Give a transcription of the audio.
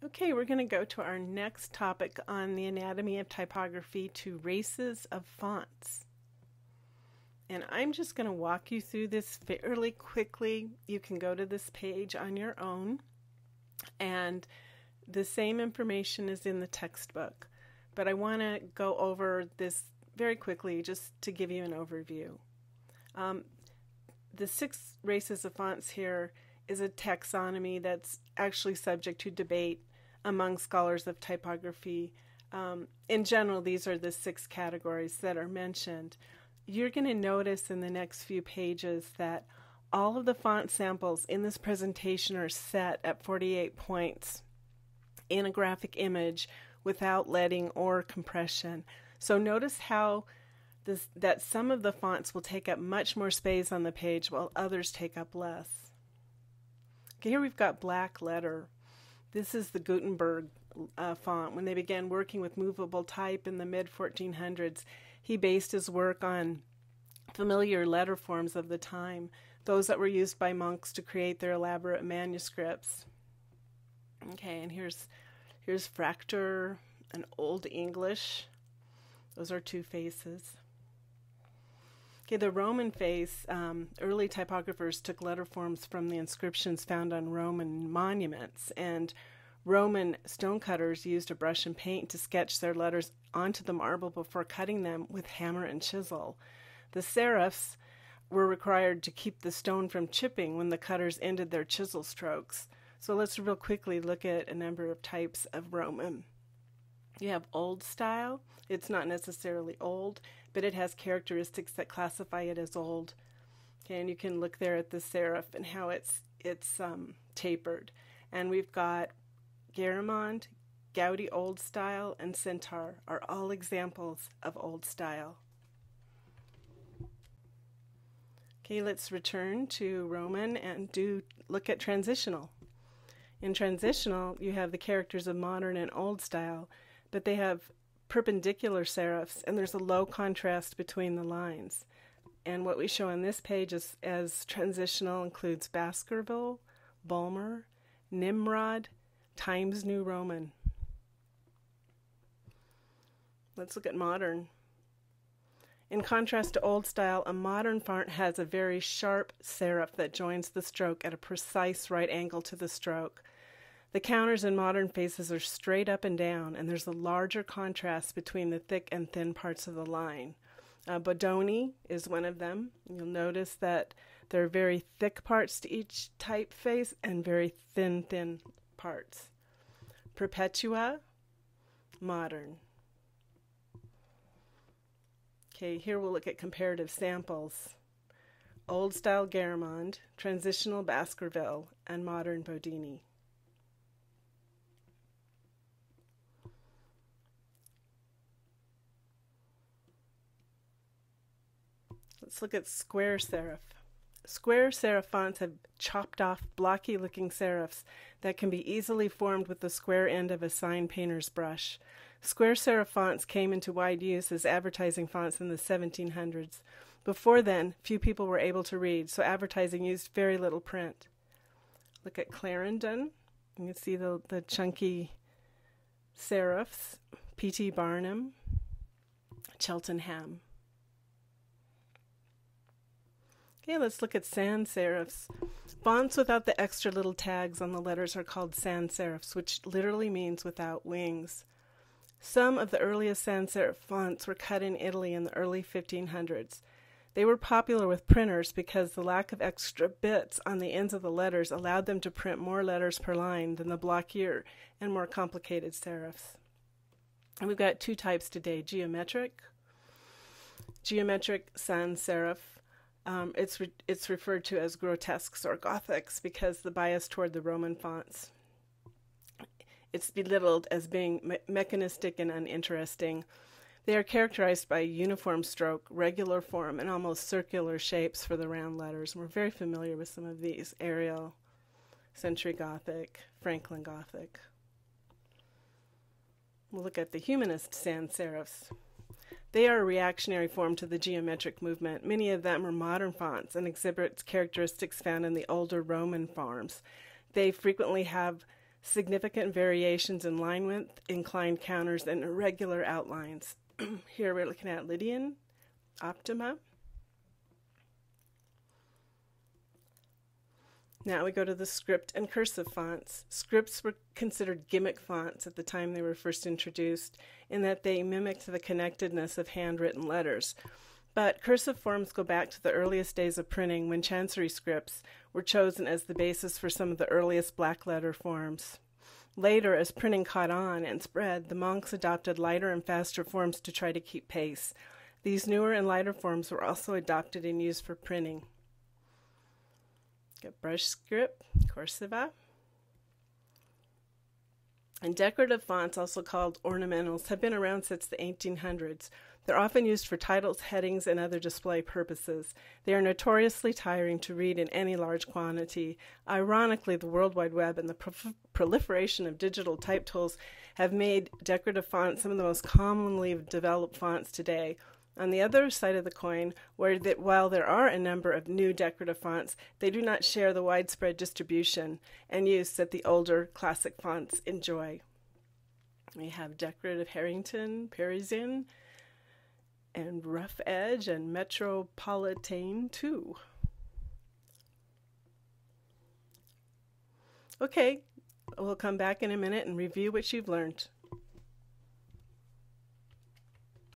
Okay, we're going to go to our next topic on the anatomy of typography, to races of fonts. And I'm just going to walk you through this fairly quickly. You can go to this page on your own, and the same information is in the textbook. But I want to go over this very quickly just to give you an overview. The 6 races of fonts here is a taxonomy that's actually subject to debate among scholars of typography. In general, these are the 6 categories that are mentioned. You're going to notice in the next few pages that all of the font samples in this presentation are set at 48 points in a graphic image without leading or compression. So notice how that some of the fonts will take up much more space on the page while others take up less. Okay, here we've got black letter. This is the Gutenberg font. When they began working with movable type in the mid-1400s, he based his work on familiar letter forms of the time, those that were used by monks to create their elaborate manuscripts. Okay, and here's Fracture, an Old English. Those are 2 faces. Okay, the Roman face, early typographers took letter forms from the inscriptions found on Roman monuments, and Roman stonecutters used a brush and paint to sketch their letters onto the marble before cutting them with hammer and chisel. The serifs were required to keep the stone from chipping when the cutters ended their chisel strokes. So let's real quickly look at a number of types of Roman. You have old style. It's not necessarily old, but it has characteristics that classify it as old. Okay, and you can look there at the serif and how it's tapered. And we've got Garamond, Gaudy Old Style, and Centaur are all examples of old style. Okay, let's return to Roman and look at transitional. In transitional, you have the characters of modern and old style, but they have perpendicular serifs, and there's a low contrast between the lines. And what we show on this page as transitional includes Baskerville, Bulmer, Nimrod, Times New Roman. Let's look at modern. In contrast to old style, a modern font has a very sharp serif that joins the stroke at a precise right angle to the stroke. The counters in modern faces are straight up and down, and there's a larger contrast between the thick and thin parts of the line. Bodoni is one of them. You'll notice that there are very thick parts to each typeface and very thin parts. Perpetua, modern. Okay, here we'll look at comparative samples. Old style Garamond, transitional Baskerville, and modern Bodini. Let's look at square serif. Square serif fonts have chopped off, blocky-looking serifs that can be easily formed with the square end of a sign painter's brush. Square serif fonts came into wide use as advertising fonts in the 1700s. Before then, few people were able to read, so advertising used very little print. Look at Clarendon. You can see the chunky serifs. P.T. Barnum, Cheltenham. Okay, let's look at sans serifs. Fonts without the extra little tags on the letters are called sans serifs, which literally means without wings. Some of the earliest sans serif fonts were cut in Italy in the early 1500s. They were popular with printers because the lack of extra bits on the ends of the letters allowed them to print more letters per line than the blockier and more complicated serifs. And we've got 2 types today, geometric sans serif. It's referred to as grotesques or Gothics because the bias toward the Roman fonts. It's belittled as being mechanistic and uninteresting. They are characterized by uniform stroke, regular form, and almost circular shapes for the round letters. And we're very familiar with some of these: Arial, Century Gothic, Franklin Gothic. We'll look at the humanist sans serifs. They are a reactionary form to the geometric movement. Many of them are modern fonts and exhibit characteristics found in the older Roman forms. They frequently have significant variations in line width, inclined counters, and irregular outlines. Here we're looking at Lydian, Optima. Now we go to the script and cursive fonts. Scripts were considered gimmick fonts at the time they were first introduced, in that they mimicked the connectedness of handwritten letters. But cursive forms go back to the earliest days of printing, when chancery scripts were chosen as the basis for some of the earliest black letter forms. Later, as printing caught on and spread, the monks adopted lighter and faster forms to try to keep pace. These newer and lighter forms were also adopted and used for printing. Got brush script, cursiva. And decorative fonts, also called ornamentals, have been around since the 1800s. They're often used for titles, headings, and other display purposes. They are notoriously tiring to read in any large quantity. Ironically, the World Wide Web and the proliferation of digital type tools have made decorative fonts some of the most commonly developed fonts today. On the other side of the coin, while there are a number of new decorative fonts, they do not share the widespread distribution and use that the older classic fonts enjoy. We have decorative Harrington, Parisian, and Rough Edge, and Metropolitain too. Okay, we'll come back in a minute and review what you've learned.